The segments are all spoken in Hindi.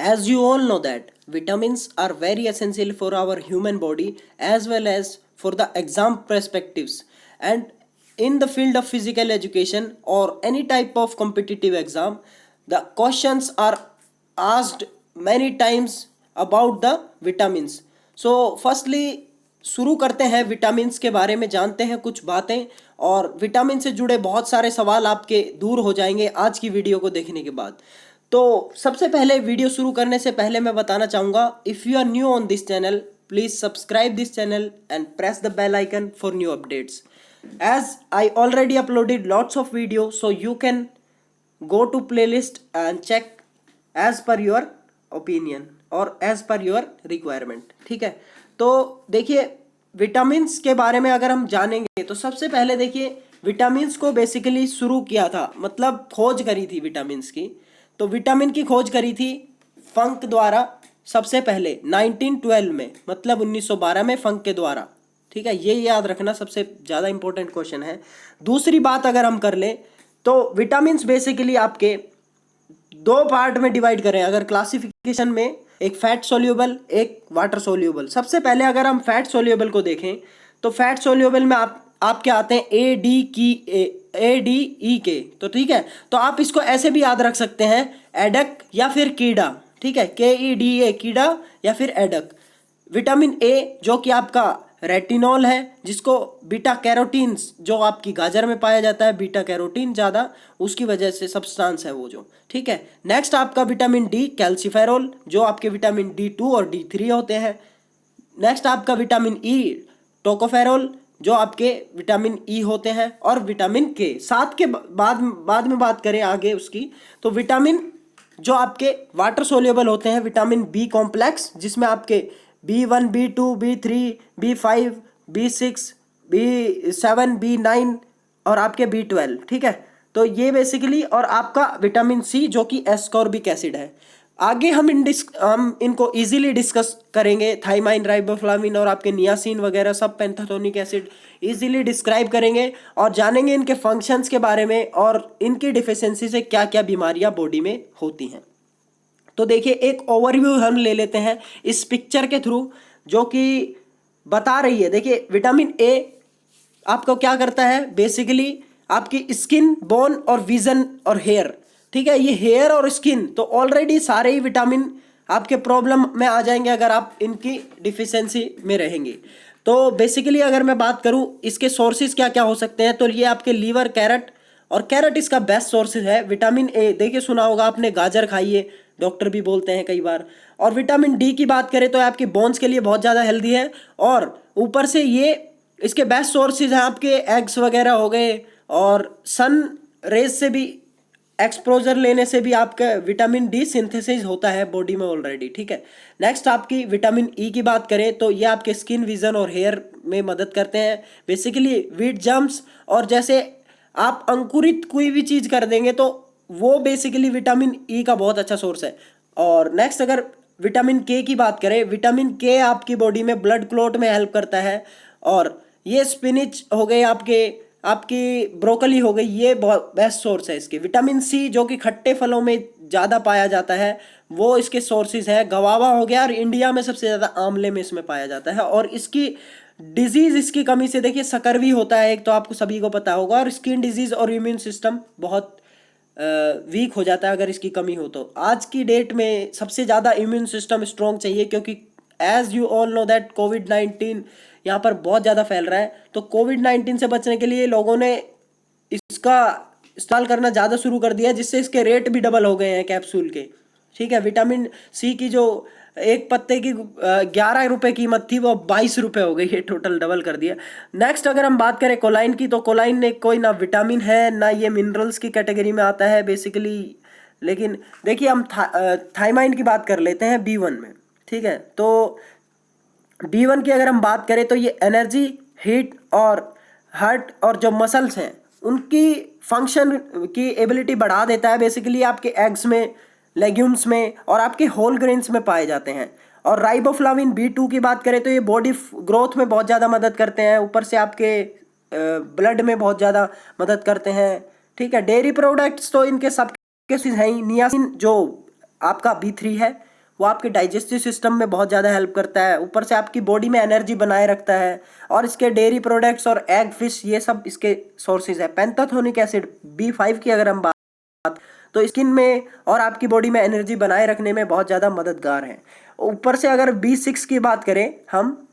As you all know that vitamins are very essential for our human body as well as for the exam perspectives, and in the field of physical education or any type of competitive exam, the questions are asked many times about the vitamins. So firstly शुरू करते हैं विटामिन्स के बारे में, जानते हैं कुछ बातें, और विटामिन से जुड़े बहुत सारे सवाल आपके दूर हो जाएंगे आज की वीडियो को देखने के बाद। तो सबसे पहले वीडियो शुरू करने से पहले मैं बताना चाहूँगा, if you are new on this channel please subscribe this channel and press the bell icon for new updates, as I already uploaded lots of videos, so you can go to playlist and check as per your opinion और as per your requirement। ठीक है, तो देखिए विटामिन्स के बारे में अगर हम जानेंगे तो सबसे पहले देखिए विटामिन्स को बेसिकली शुरू किया था, मतलब खोज करी थी विटामिन्स की। तो विटामिन की खोज करी थी फंक द्वारा सबसे पहले 1912 में, मतलब 1912 में फंक के द्वारा। ठीक है, ये याद रखना सबसे ज़्यादा इंपॉर्टेंट क्वेश्चन है। दूसरी बात अगर हम कर लें तो विटामिन्स बेसिकली आपके दो पार्ट में डिवाइड करें अगर क्लासिफिकेशन में, एक फैट सोल्यूबल एक वाटर सोल्यूबल। सबसे पहले अगर हम फैट सोल्यूबल को देखें तो फैट सोल्यूबल में आपके आते हैं ADE के। तो ठीक है, तो आप इसको ऐसे भी याद रख सकते हैं एडक या फिर कीड़ा। ठीक है, KEDA कीड़ा या फिर एडक। विटामिन ए जो कि आपका रेटिनॉल है, जिसको बीटा कैरोटीन्स जो आपकी गाजर में पाया जाता है, बीटा कैरोटीन ज़्यादा उसकी वजह से सब्सटेंस है वो जो। ठीक है, नेक्स्ट आपका विटामिन डी कैल्सीफेरोल जो आपके विटामिन D2 और D3 होते हैं। नेक्स्ट आपका विटामिन ई टोकोफेरोल जो आपके विटामिन ई होते हैं, और विटामिन के साथ के बाद में बात करें आगे उसकी, तो विटामिन जो आपके वाटर सोल्यूबल होते हैं, विटामिन बी कॉम्प्लेक्स जिसमें आपके B1 B2 B3 B5 B6 B7 B9 और आपके B12। ठीक है, तो ये बेसिकली, और आपका विटामिन सी जो कि एस्कॉर्बिक एसिड है। आगे हम इनको इजीली डिस्कस करेंगे, थाइमाइन राइबोफ्लाविन और आपके नियासिन वगैरह सब पेंटाथोनिक एसिड इजीली डिस्क्राइब करेंगे और जानेंगे इनके फंक्शंस के बारे में और इनकी डिफिशियंसी से क्या क्या बीमारियां बॉडी में होती हैं। तो देखिए एक ओवरव्यू हम ले लेते हैं इस पिक्चर के थ्रू जो कि बता रही है। देखिए विटामिन ए आपको क्या करता है, बेसिकली आपकी स्किन, बोन और विजन और हेयर। ठीक है, ये हेयर और स्किन तो ऑलरेडी सारे ही विटामिन आपके प्रॉब्लम में आ जाएंगे अगर आप इनकी डिफिशियंसी में रहेंगे। तो बेसिकली अगर मैं बात करूं इसके सोर्सेज क्या क्या हो सकते हैं, तो ये आपके लीवर, कैरेट, और कैरेट इसका बेस्ट सोर्सेज है। विटामिन ए देखिए सुना होगा आपने, गाजर खाइए, डॉक्टर भी बोलते हैं कई बार। और विटामिन डी की बात करें तो आपके बोन्स के लिए बहुत ज़्यादा हेल्दी है, और ऊपर से ये इसके बेस्ट सोर्सेज हैं आपके एग्स वगैरह हो गए, और सन रेज से भी एक्सपोजर लेने से भी आपका विटामिन डी सिंथेसिस होता है बॉडी में ऑलरेडी। ठीक है, नेक्स्ट आपकी विटामिन ई की बात करें तो ये आपके स्किन, विजन और हेयर में मदद करते हैं। बेसिकली वीट जम्प्स, और जैसे आप अंकुरित कोई भी चीज़ कर देंगे तो वो बेसिकली विटामिन ई का बहुत अच्छा सोर्स है। और नेक्स्ट अगर विटामिन के की बात करें, विटामिन के आपकी बॉडी में ब्लड क्लॉट में हेल्प करता है, और ये स्पिनिच हो गए आपकी ब्रोकली हो गई, ये बहुत बेस्ट सोर्स है इसके। विटामिन सी जो कि खट्टे फलों में ज़्यादा पाया जाता है, वो इसके सोर्सेज है। गवावा हो गया, और इंडिया में सबसे ज़्यादा आंवले में इसमें पाया जाता है। और इसकी डिजीज़ इसकी कमी से देखिए सकरवी होता है एक, तो आपको सभी को पता होगा, और स्किन डिजीज़ और इम्यून सिस्टम बहुत वीक हो जाता है अगर इसकी कमी हो। तो आज की डेट में सबसे ज़्यादा इम्यून सिस्टम स्ट्रॉन्ग चाहिए, क्योंकि as you all know that कोविड-19 यहाँ पर बहुत ज़्यादा फैल रहा है। तो कोविड-19 से बचने के लिए लोगों ने इसका इस्तेमाल करना ज़्यादा शुरू कर दिया, जिससे इसके रेट भी डबल हो गए हैं कैप्सूल के। ठीक है, विटामिन सी की जो एक पत्ते की 11 रुपये कीमत थी वो 22 रुपये हो गई है, टोटल डबल कर दिया। नेक्स्ट अगर हम बात करें कोलाइन की, तो कोलाइन ने कोई ना विटामिन है ना ये मिनरल्स की कैटेगरी में आता है बेसिकली। लेकिन देखिए हम थाइमाइन की बात कर लेते हैं B1 में। ठीक है, तो B1 की अगर हम बात करें तो ये एनर्जी, हीट और हार्ट और जो मसल्स हैं उनकी फंक्शन की एबिलिटी बढ़ा देता है। बेसिकली आपके एग्स में, लेग्यूम्स में और आपके होल ग्रेन्स में पाए जाते हैं। और राइबोफ्लाविन B2 की बात करें तो ये बॉडी ग्रोथ में बहुत ज़्यादा मदद करते हैं, ऊपर से आपके ब्लड में बहुत ज़्यादा मदद करते हैं। ठीक है, डेयरी प्रोडक्ट्स तो इनके सबके हैं ही। नियासिन जो आपका B3 है, वो आपके डाइजेस्टिव सिस्टम में बहुत ज़्यादा हेल्प करता है, ऊपर से आपकी बॉडी में एनर्जी बनाए रखता है। और इसके डेयरी प्रोडक्ट्स और एग, फिश, ये सब इसके सोर्सेज है। पेंटाथोनिक एसिड B5 की अगर हम बात, तो स्किन में और आपकी बॉडी में एनर्जी बनाए रखने में बहुत ज़्यादा मददगार है। ऊपर से अगर B6 की बात करें हम,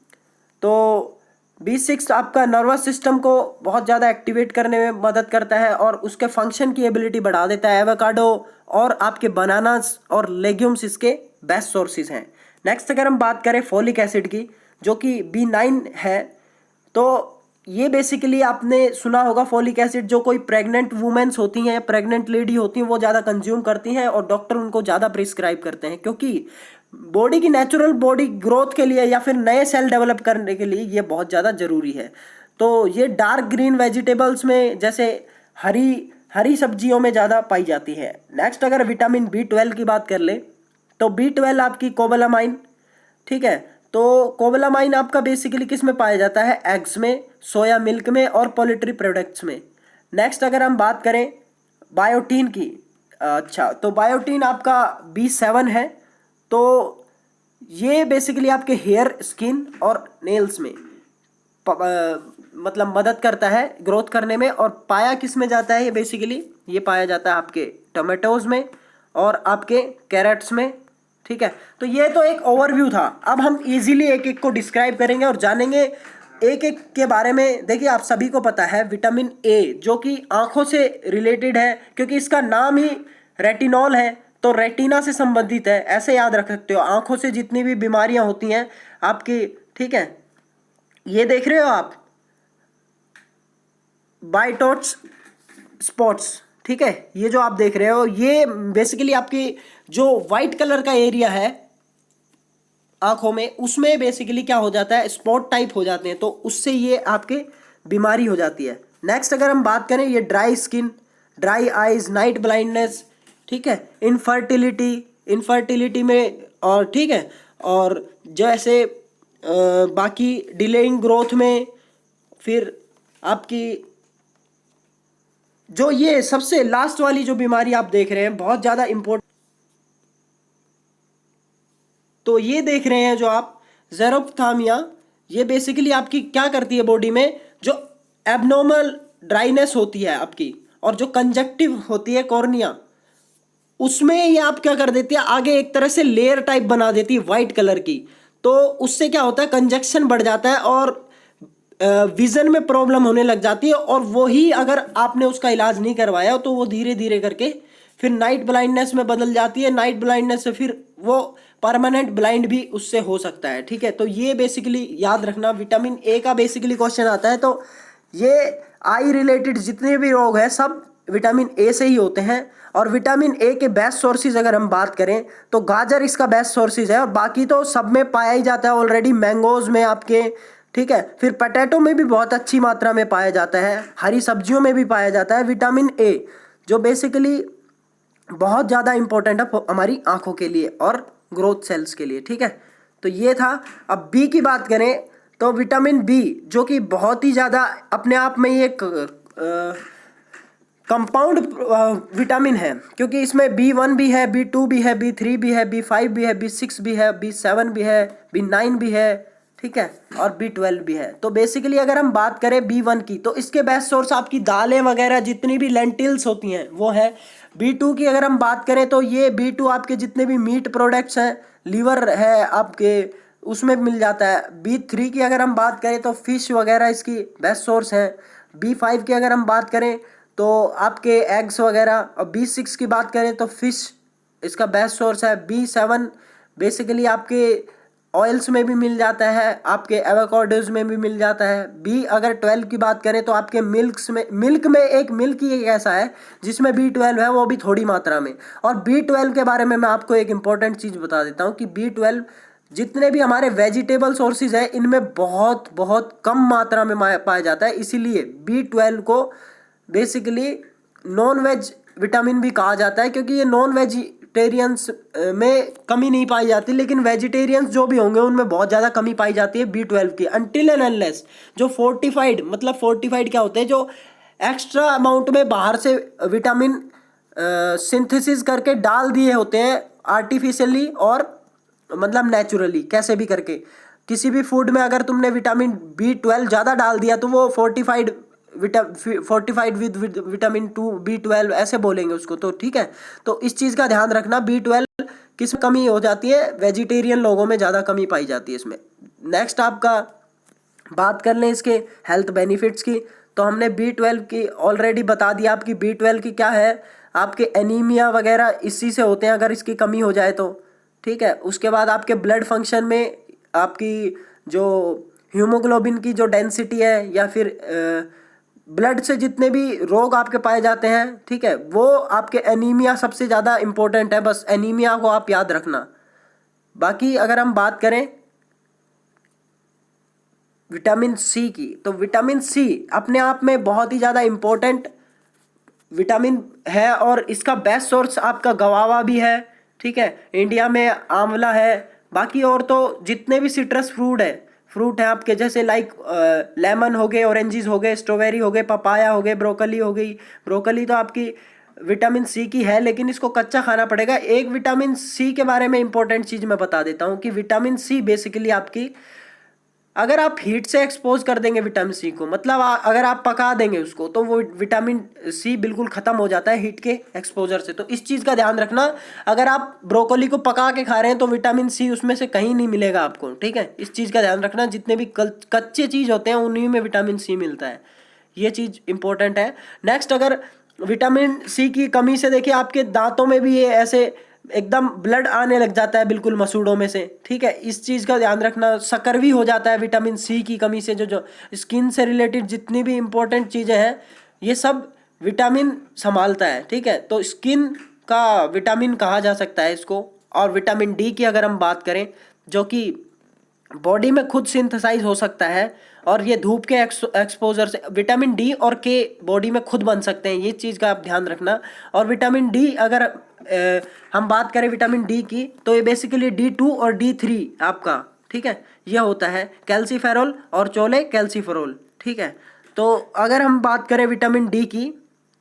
तो B6 आपका नर्वस सिस्टम को बहुत ज़्यादा एक्टिवेट करने में मदद करता है और उसके फंक्शन की एबिलिटी बढ़ा देता है। एवोकाडो और आपके बनानास और लेग्यूम्स इसके बेस्ट सोर्सेज हैं। नेक्स्ट अगर हम बात करें फोलिक एसिड की, जो कि B9 है, तो ये बेसिकली आपने सुना होगा फोलिक एसिड जो कोई प्रेग्नेंट वुमेन्स होती हैं, प्रेग्नेंट लेडी होती हैं, वो ज़्यादा कंज्यूम करती हैं और डॉक्टर उनको ज़्यादा प्रिस्क्राइब करते हैं, क्योंकि बॉडी की नेचुरल बॉडी ग्रोथ के लिए या फिर नए सेल डेवलप करने के लिए ये बहुत ज़्यादा ज़रूरी है। तो ये डार्क ग्रीन वेजिटेबल्स में, जैसे हरी सब्जियों में ज़्यादा पाई जाती है। नेक्स्ट अगर विटामिन B12 की बात कर ले, तो B12 आपकी कोबालामाइन, ठीक है, तो कोबालामाइन आपका बेसिकली किस में पाया जाता है? एग्स में, सोया मिल्क में और पोल्ट्री प्रोडक्ट्स में। नेक्स्ट अगर हम बात करें बायोटीन की, अच्छा, तो बायोटीन आपका B7 है। तो ये बेसिकली आपके हेयर, स्किन और नेल्स में मतलब मदद करता है ग्रोथ करने में। और पाया किस में जाता है? ये बेसिकली ये पाया जाता है आपके टमाटोज में और आपके कैरेट्स में, ठीक है। तो ये तो एक ओवरव्यू था। अब हम इजीली एक एक को डिस्क्राइब करेंगे और जानेंगे एक एक के बारे में। देखिए, आप सभी को पता है विटामिन A जो कि आंखों से रिलेटेड है, क्योंकि इसका नाम ही रेटिनॉल है, तो रेटिना से संबंधित है, ऐसे याद रख सकते हो। आंखों से जितनी भी बीमारियां होती हैं आपकी, ठीक है, ये देख रहे हो आप, बाइटोट्स स्पॉट्स, ठीक है, ये जो आप देख रहे हो, ये बेसिकली आपकी जो वाइट कलर का एरिया है आंखों में, उसमें बेसिकली क्या हो जाता है? स्पॉट टाइप हो जाते हैं, तो उससे ये आपके बीमारी हो जाती है। नेक्स्ट अगर हम बात करें, ये dry skin, dry eyes, night blindness, ठीक है, इनफर्टिलिटी में, और ठीक है, और जैसे बाकी डिलेइंग ग्रोथ में, फिर आपकी जो ये सबसे लास्ट वाली जो बीमारी आप देख रहे हैं, बहुत ज़्यादा इम्पोर्टेंट, तो ये देख रहे हैं जो आप ज़ेरोफ्थाल्मिया, ये बेसिकली आपकी क्या करती है बॉडी में? जो एबनॉर्मल ड्राइनेस होती है आपकी और जो कंजक्टिव होती है कॉर्निया, उसमें ये आप क्या कर देती है? आगे एक तरह से लेयर टाइप बना देती है वाइट कलर की। तो उससे क्या होता है? कंजक्शन बढ़ जाता है और विजन में प्रॉब्लम होने लग जाती है। और वही अगर आपने उसका इलाज नहीं करवाया तो वो धीरे धीरे करके फिर नाइट ब्लाइंडनेस में बदल जाती है। नाइट ब्लाइंडनेस से फिर वो परमानेंट ब्लाइंड भी उससे हो सकता है, ठीक है। तो ये बेसिकली याद रखना, विटामिन A का बेसिकली क्वेश्चन आता है, तो ये आई रिलेटेड जितने भी रोग हैं सब विटामिन A से ही होते हैं। और विटामिन A के बेस्ट सोर्सेज अगर हम बात करें, तो गाजर इसका बेस्ट सोर्सेज है, और बाकी तो सब में पाया ही जाता है ऑलरेडी, मैंगोज में आपके, ठीक है, फिर पोटैटो में भी बहुत अच्छी मात्रा में पाया जाता है, हरी सब्जियों में भी पाया जाता है विटामिन A, जो बेसिकली बहुत ज़्यादा इंपॉर्टेंट है हमारी आंखों के लिए और ग्रोथ सेल्स के लिए, ठीक है। तो ये था। अब B की बात करें, तो विटामिन B जो कि बहुत ही ज़्यादा अपने आप में ये कंपाउंड विटामिन है, क्योंकि इसमें B1 भी है, B2 भी है, B3 भी है, B5 भी है, B6 भी है, B7 भी है, B9 भी है, ठीक है, और B12 भी है। तो बेसिकली अगर हम बात करें B1 की, तो इसके बेस्ट सोर्स आपकी दालें वगैरह जितनी भी लेंटिल्स होती हैं वो है। B2 की अगर हम बात करें, तो ये B2 आपके जितने भी मीट प्रोडक्ट्स हैं, लीवर है आपके, उसमें मिल जाता है। B3 की अगर हम बात करें, तो फिश वगैरह इसकी बेस्ट सोर्स है। B5 की अगर हम बात करें, तो आपके एग्स वगैरह। और B6 की बात करें, तो फिश इसका बेस्ट सोर्स है। B7 बेसिकली आपके ऑयल्स में भी मिल जाता है, आपके एवोकाडोज में भी मिल जाता है। अगर 12 की बात करें, तो आपके मिल्क में एक मिल्क ही एक ऐसा है जिसमें B12 है, वो भी थोड़ी मात्रा में। और B12 के बारे में मैं आपको एक इंपॉर्टेंट चीज़ बता देता हूँ कि B12 जितने भी हमारे वेजिटेबल सोर्सेज हैं, इनमें बहुत बहुत कम मात्रा में पाया जाता है। इसीलिए B12 को बेसिकली नॉन वेज विटामिन भी कहा जाता है, क्योंकि ये नॉन वेजिटेरियंस में कमी नहीं पाई जाती, लेकिन वेजिटेरियंस जो भी होंगे उनमें बहुत ज़्यादा कमी पाई जाती है B12 की। अनटिल एंड अनलेस जो फोर्टिफाइड, मतलब फोर्टिफाइड क्या होते हैं? जो एक्स्ट्रा अमाउंट में बाहर से विटामिन सिंथेसिस करके डाल दिए होते हैं आर्टिफिशियली, और मतलब नेचुरली कैसे भी करके। किसी भी फूड में अगर तुमने विटामिन B12 ज़्यादा डाल दिया तो वो फोर्टिफाइड विद विटामिन 2 B12 ऐसे बोलेंगे उसको, तो ठीक है। तो इस चीज़ का ध्यान रखना, B12 किस में कमी हो जाती है, वेजिटेरियन लोगों में ज़्यादा कमी पाई जाती है इसमें। नेक्स्ट आपका बात कर लें इसके हेल्थ बेनिफिट्स की, तो हमने B12 की ऑलरेडी बता दिया आपकी। B12 की क्या है, आपके एनीमिया वगैरह इसी से होते हैं अगर इसकी कमी हो जाए तो, ठीक है। उसके बाद आपके ब्लड फंक्शन में आपकी जो हीमोग्लोबिन की जो डेंसिटी है, या फिर ब्लड से जितने भी रोग आपके पाए जाते हैं, ठीक है, वो आपके एनीमिया सबसे ज़्यादा इंपॉर्टेंट है। बस एनीमिया को आप याद रखना। बाकी अगर हम बात करें विटामिन सी की, तो विटामिन सी अपने आप में बहुत ही ज़्यादा इम्पोर्टेंट विटामिन है, और इसका बेस्ट सोर्स आपका गवावा भी है, ठीक है। इंडिया में आंवला है, बाकी और तो जितने भी सिट्रस फ्रूट है आपके, जैसे लाइक लेमन हो गए, ऑरेंजेस हो गए, स्ट्रॉबेरी हो गए, पपाया हो गए, ब्रोकली हो गई। ब्रोकली तो आपकी विटामिन सी की है, लेकिन इसको कच्चा खाना पड़ेगा। एक विटामिन सी के बारे में इंपॉर्टेंट चीज़ मैं बता देता हूँ कि विटामिन सी बेसिकली आपकी, अगर आप हीट से एक्सपोज कर देंगे विटामिन सी को, मतलब अगर आप पका देंगे उसको, तो वो विटामिन सी बिल्कुल ख़त्म हो जाता है हीट के एक्सपोजर से। तो इस चीज़ का ध्यान रखना, अगर आप ब्रोकोली को पका के खा रहे हैं तो विटामिन सी उसमें से कहीं नहीं मिलेगा आपको, ठीक है। इस चीज़ का ध्यान रखना, जितने भी कच्चे चीज़ होते हैं उन्हीं में विटामिन सी मिलता है, ये चीज़ इंपॉर्टेंट है। नेक्स्ट, अगर विटामिन सी की कमी से देखिए आपके दांतों में भी ये ऐसे एकदम ब्लड आने लग जाता है बिल्कुल मसूड़ों में से, ठीक है। इस चीज़ का ध्यान रखना। सकरवी हो जाता है विटामिन सी की कमी से। जो स्किन से रिलेटेड जितनी भी इंपॉर्टेंट चीज़ें हैं, ये सब विटामिन संभालता है, ठीक है। तो स्किन का विटामिन कहा जा सकता है इसको। और विटामिन डी की अगर हम बात करें, जो कि बॉडी में खुद सिंथेसाइज हो सकता है, और ये धूप के एक्सपोजर से विटामिन डी और के बॉडी में खुद बन सकते हैं, ये चीज़ का आप ध्यान रखना। और विटामिन डी अगर हम बात करें विटामिन डी की, तो ये बेसिकली D2 और D3 आपका, ठीक है, ये होता है कैल्सीफेरॉल और चोले कैल्सीफेरॉल, ठीक है। तो अगर हम बात करें विटामिन डी की,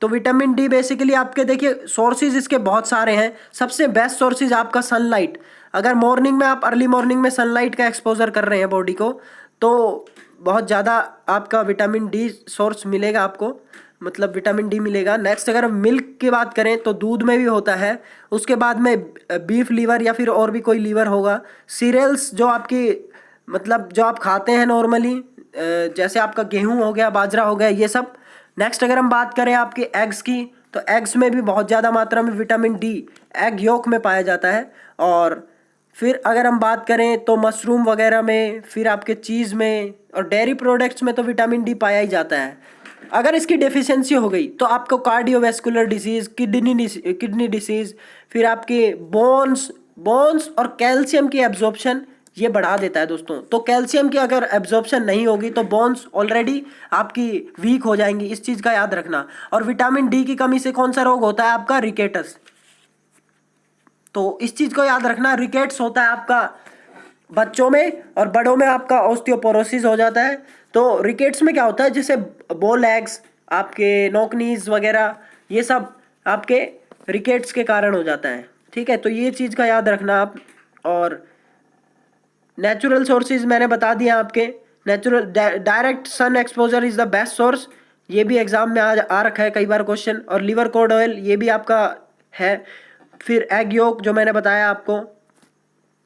तो विटामिन डी बेसिकली आपके देखिए सोर्सेज इसके बहुत सारे हैं। सबसे बेस्ट सोर्सेज आपका सनलाइट। अगर मॉर्निंग में आप अर्ली मॉर्निंग में सनलाइट का एक्सपोजर कर रहे हैं बॉडी को, तो बहुत ज़्यादा आपका विटामिन डी सोर्स मिलेगा आपको, मतलब विटामिन डी मिलेगा। नेक्स्ट, अगर हम मिल्क की बात करें तो दूध में भी होता है। उसके बाद में बीफ लीवर या फिर और भी कोई लीवर होगा। सीरियल्स जो आपकी, मतलब जो आप खाते हैं नॉर्मली, जैसे आपका गेहूं हो गया, बाजरा हो गया, ये सब। नेक्स्ट, अगर हम बात करें आपके एग्स की, तो एग्स में भी बहुत ज़्यादा मात्रा में विटामिन डी एग योक में पाया जाता है। और फिर अगर हम बात करें तो मशरूम वगैरह में, फिर आपके चीज़ में और डेयरी प्रोडक्ट्स में तो विटामिन डी पाया ही जाता है। अगर इसकी डेफिशिएंसी हो गई तो आपको कार्डियोवैस्कुलर डिसीज़, किडनी डिसीज़, फिर आपके बोन्स और कैल्शियम की एब्जॉर्प्शन ये बढ़ा देता है दोस्तों। तो कैल्शियम की अगर एब्जॉर्प्शन नहीं होगी तो बोन्स ऑलरेडी आपकी वीक हो जाएंगी, इस चीज़ का याद रखना। और विटामिन डी की कमी से कौन सा रोग होता है आपका, रिकेटस। तो इस चीज़ को याद रखना, रिकेट्स होता है आपका बच्चों में, और बड़ों में आपका ऑस्टियोपोरोसिस हो जाता है। तो रिकेट्स में क्या होता है, जैसे बो लेग्स, आपके नॉक नीज वगैरह, ये सब आपके रिकेट्स के कारण हो जाता है, ठीक है। तो ये चीज़ का याद रखना आप। और नेचुरल सोर्सेज मैंने बता दिया आपके। Natural direct sun exposure is the best source, ये भी एग्जाम में आ रखा है कई बार क्वेश्चन। और लिवर कोड ऑयल ये भी आपका है। फिर एग योक जो मैंने बताया आपको।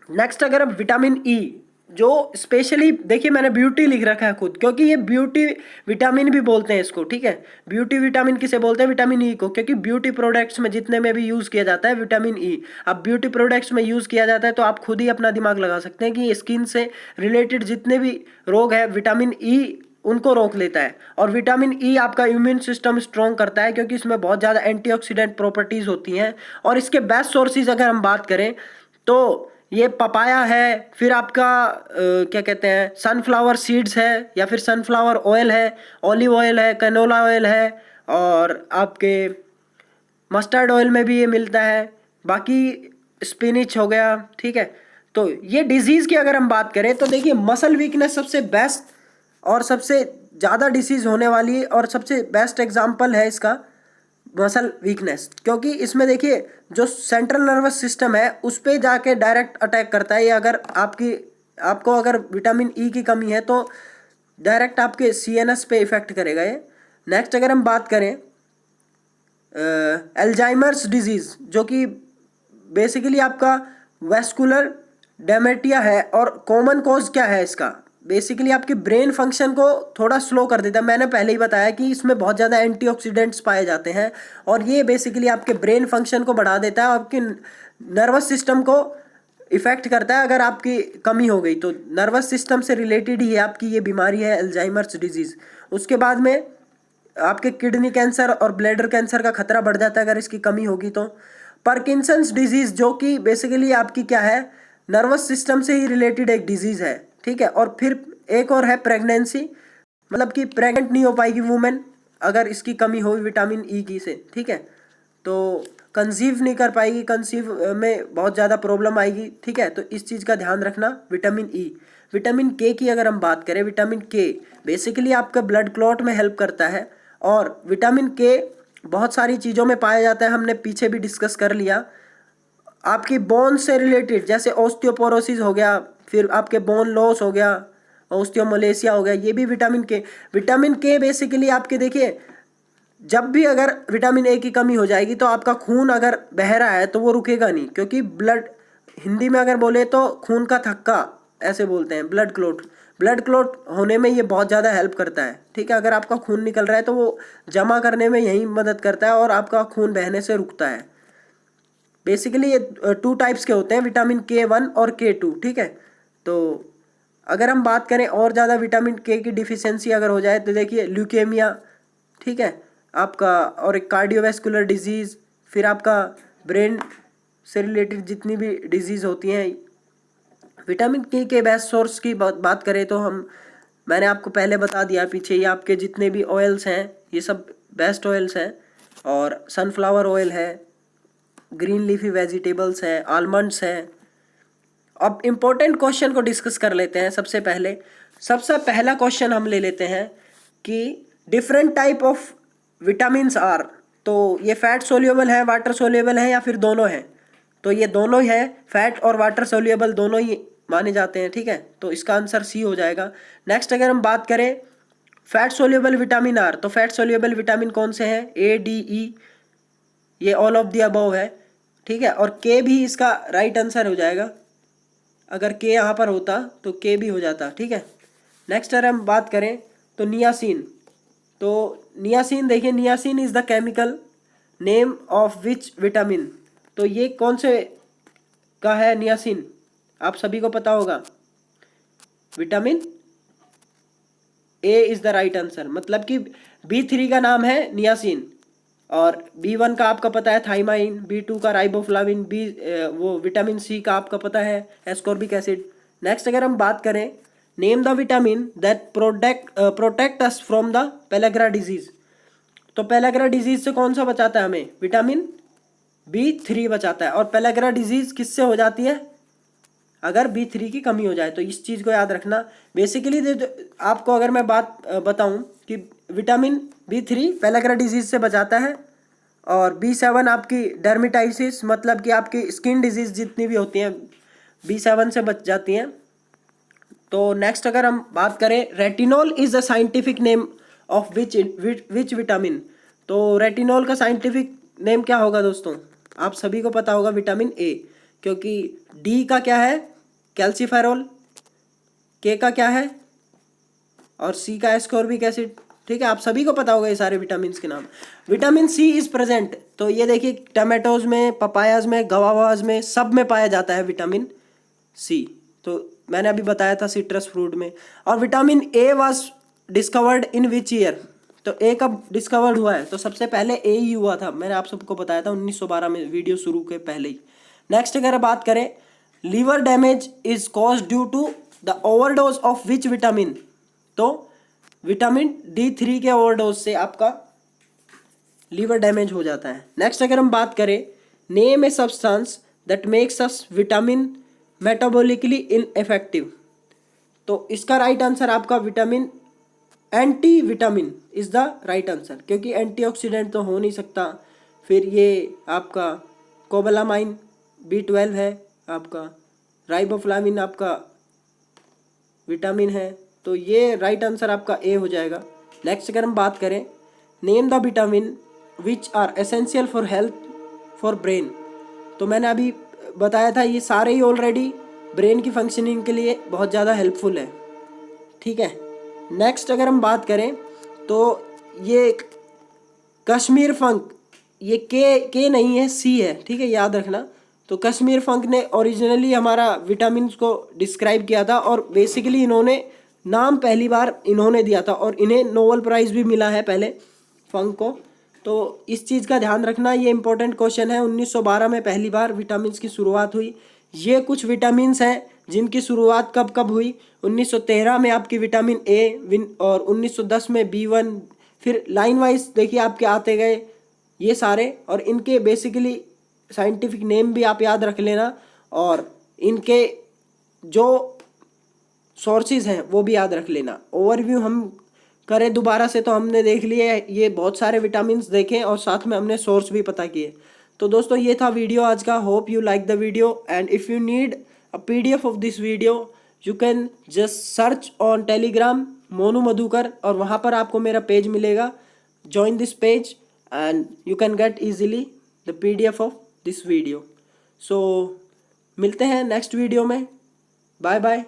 नेक्स्ट, अगर अब विटामिन ई, जो स्पेशली देखिए मैंने ब्यूटी लिख रखा है खुद, क्योंकि ये ब्यूटी विटामिन भी बोलते हैं इसको, ठीक है। ब्यूटी विटामिन किसे बोलते हैं, विटामिन ई को, क्योंकि ब्यूटी प्रोडक्ट्स में जितने में भी यूज़ किया जाता है विटामिन ई। अब ब्यूटी प्रोडक्ट्स में यूज़ किया जाता है तो आप खुद ही अपना दिमाग लगा सकते हैं कि स्किन से रिलेटेड जितने भी रोग है विटामिन ई उनको रोक लेता है। और विटामिन ई आपका इम्यून सिस्टम स्ट्रॉन्ग करता है, क्योंकि इसमें बहुत ज़्यादा एंटीऑक्सीडेंट प्रॉपर्टीज़ होती हैं। और इसके बेस्ट सोर्सेज अगर हम बात करें तो ये पपाया है, फिर आपका क्या कहते हैं, सनफ्लावर सीड्स है, या फिर सनफ्लावर ऑयल है, ऑलिव ऑयल है, कैनोला ऑयल है, और आपके मस्टर्ड ऑयल में भी ये मिलता है। बाकी स्पिनिच हो गया, ठीक है। तो ये डिजीज़ की अगर हम बात करें तो देखिए मसल वीकनेस सबसे बेस्ट और सबसे ज़्यादा डिसीज़ होने वाली और सबसे बेस्ट एग्जाम्पल है इसका मसल वीकनेस, क्योंकि इसमें देखिए जो सेंट्रल नर्वस सिस्टम है उस पे जाके डायरेक्ट अटैक करता है। ये अगर आपको अगर विटामिन ई की कमी है तो डायरेक्ट आपके सीएनएस पे इफेक्ट करेगा ये। नेक्स्ट अगर हम बात करें अल्जाइमर्स डिजीज, जो कि बेसिकली आपका वेस्कुलर डेमेटिया है, और कॉमन कॉज क्या है इसका, बेसिकली आपके ब्रेन फंक्शन को थोड़ा स्लो कर देता है। मैंने पहले ही बताया कि इसमें बहुत ज़्यादा एंटीऑक्सीडेंट्स पाए जाते हैं और ये बेसिकली आपके ब्रेन फंक्शन को बढ़ा देता है, आपके नर्वस सिस्टम को इफेक्ट करता है। अगर आपकी कमी हो गई तो नर्वस सिस्टम से रिलेटेड ही है आपकी ये बीमारी है अल्जाइमर्स डिजीज़। उसके बाद में आपके किडनी कैंसर और ब्लैडर कैंसर का खतरा बढ़ जाता है अगर इसकी कमी होगी तो। पार्किंसंस डिजीज़, जो कि बेसिकली आपकी क्या है, नर्वस सिस्टम से ही रिलेटेड एक डिजीज़ है, ठीक है। और फिर एक और है प्रेगनेंसी, मतलब कि प्रेग्नेंट नहीं हो पाएगी वुमेन अगर इसकी कमी हो विटामिन ई की से, ठीक है। तो कंसीव नहीं कर पाएगी, कंसीव में बहुत ज़्यादा प्रॉब्लम आएगी, ठीक है। तो इस चीज़ का ध्यान रखना। विटामिन ई, विटामिन के की अगर हम बात करें, विटामिन के बेसिकली आपका ब्लड क्लॉट में हेल्प करता है, और विटामिन के बहुत सारी चीज़ों में पाया जाता है, हमने पीछे भी डिस्कस कर लिया। आपकी बोन से रिलेटेड जैसे ऑस्टियोपोरोसिस हो गया, फिर आपके बोन लॉस हो गया, ऑस्टियोमलेशिया हो गया, ये भी विटामिन के बेसिकली आपके देखिए जब भी अगर विटामिन ए की कमी हो जाएगी तो आपका खून अगर बह रहा है तो वो रुकेगा नहीं, क्योंकि ब्लड, हिंदी में अगर बोले तो खून का थक्का ऐसे बोलते हैं, ब्लड क्लॉट होने में ये बहुत ज़्यादा हेल्प करता है, ठीक है। अगर आपका खून निकल रहा है तो वो जमा करने में यही मदद करता है और आपका खून बहने से रुकता है। बेसिकली ये 2 टाइप्स के होते हैं, विटामिन K1 और K2, ठीक है। तो अगर हम बात करें और ज़्यादा विटामिन के की डिफिशियंसी अगर हो जाए तो देखिए ल्यूकेमिया, ठीक है आपका, और एक कार्डियोवैस्कुलर डिजीज़, फिर आपका ब्रेन से रिलेटेड जितनी भी डिजीज़ होती हैं। विटामिन के बेस्ट सोर्स की बात करें तो मैंने आपको पहले बता दिया पीछे, ये आपके जितने भी ऑयल्स हैं ये सब बेस्ट ऑयल्स हैं, और सनफ्लावर ऑयल है, ग्रीन लीफी वेजिटेबल्स हैं, आलमंड्स हैं। अब इम्पोर्टेंट क्वेश्चन को डिस्कस कर लेते हैं। सबसे पहला क्वेश्चन हम ले लेते हैं कि different type of vitamins are, तो ये फैट सोल्यूबल है, वाटर सोल्यूबल है, या फिर दोनों हैं? तो ये दोनों ही है, फैट और वाटर सोल्यूबल दोनों ही माने जाते हैं, ठीक है। तो इसका आंसर सी हो जाएगा। नेक्स्ट अगर हम बात करें फैट सोल्यूबल विटामिन आर, तो फैट सोल्यूबल विटामिन कौन से हैं? A, D, E, ये ऑल ऑफ द अबव है, ठीक है। और के भी इसका राइट आंसर हो जाएगा, अगर के यहाँ पर होता तो के भी हो जाता, ठीक है। नेक्स्ट अगर हम बात करें तो नियासिन, तो नियासिन देखिए, niacin is the chemical name of which vitamin, तो ये कौन से का है नियासिन? आप सभी को पता होगा, vitamin A is the right answer, मतलब कि B3 का नाम है नियासिन, और B1 का आपका पता है थाइमाइन, B2 का राइबोफ्लाविन, वो विटामिन सी का आपका पता है एस्कॉर्बिक एसिड। नेक्स्ट अगर हम बात करें name the vitamin that protect us from the pellagra disease, तो पेलेग्रा डिजीज से कौन सा बचाता है हमें? विटामिन B3 बचाता है। और पेलेग्रा डिजीज किससे हो जाती है? अगर B3 की कमी हो जाए, तो इस चीज़ को याद रखना। बेसिकली आपको अगर मैं बात बताऊं कि विटामिन B3 पेलेग्रा डिजीज से बचाता है, और B7 आपकी डर्मेटाइसिस, मतलब कि आपकी स्किन डिजीज जितनी भी होती हैं B7 से बच जाती हैं। तो नेक्स्ट अगर हम बात करें, retinol is the scientific name of which vitamin, तो रेटिनॉल का साइंटिफिक नेम क्या होगा दोस्तों? आप सभी को पता होगा विटामिन ए, क्योंकि डी का क्या है? कैल्सीफेरॉल, के का क्या है, और सी का एस्कॉर्बिक एसिड, ठीक है। आप सभी को पता होगा ये सारे विटामिन के नाम। विटामिन सी इज प्रेजेंट, तो ये देखिए टमाटोज में, पपायाज में, गवावाज में, सब में पाया जाता है विटामिन सी, तो मैंने अभी बताया था सिट्रस फ्रूट में। और vitamin A was discovered in which year, तो ए कब डिस्कवर्ड हुआ है? तो सबसे पहले ए ही हुआ था, मैंने आप सबको बताया था 1912 में, वीडियो शुरू के पहले ही। नेक्स्ट अगर बात करें, liver damage is cause due to the overdose of which vitamin, तो विटामिन D3 के ओवरडोज से आपका लीवर डैमेज हो जाता है। नेक्स्ट अगर हम बात करें, name a substance that makes us vitamin metabolically ineffective, तो इसका राइट आंसर आपका vitamin anti vitamin is the right answer, क्योंकि एंटीऑक्सीडेंट तो हो नहीं सकता। फिर ये आपका कोबालामाइन B12 है, आपका राइबोफ्लाविन आपका विटामिन है, तो ये राइट आंसर आपका ए हो जाएगा। नेक्स्ट अगर हम बात करें, name the vitamin which are essential for health for brain, तो मैंने अभी बताया था ये सारे ही ऑलरेडी ब्रेन की फंक्शनिंग के लिए बहुत ज़्यादा हेल्पफुल है, ठीक है। नेक्स्ट अगर हम बात करें तो ये कश्मीर फंक, ये के नहीं है, सी है, ठीक है, याद रखना। तो कश्मीर फंक ने ओरिजिनली हमारा विटामिन को डिस्क्राइब किया था, और बेसिकली इन्होंने नाम पहली बार इन्होंने दिया था, और इन्हें नोबेल प्राइज़ भी मिला है पहले फंक को। तो इस चीज़ का ध्यान रखना, ये इंपॉर्टेंट क्वेश्चन है। 1912 में पहली बार विटामिन की शुरुआत हुई। ये कुछ विटामिन हैं जिनकी शुरुआत कब कब हुई। 1913 में आपकी विटामिन ए, और 1910 में B1, फिर लाइन वाइज देखिए आपके आते गए ये सारे, और इनके बेसिकली साइंटिफिक नेम भी आप याद रख लेना, और इनके जो सोर्सेज हैं वो भी याद रख लेना। ओवरव्यू हम करें दोबारा से तो हमने देख लिए ये बहुत सारे विटामिन देखें, और साथ में हमने सोर्स भी पता किए। तो दोस्तों ये था वीडियो आज का। Hope you like the video, and if you need a PDF of this video you can just search on Telegram Monu Madhukar, और वहाँ पर आपको मेरा पेज मिलेगा। Join this page and you can get easily the PDF of this video. So मिलते हैं नेक्स्ट वीडियो में। Bye bye.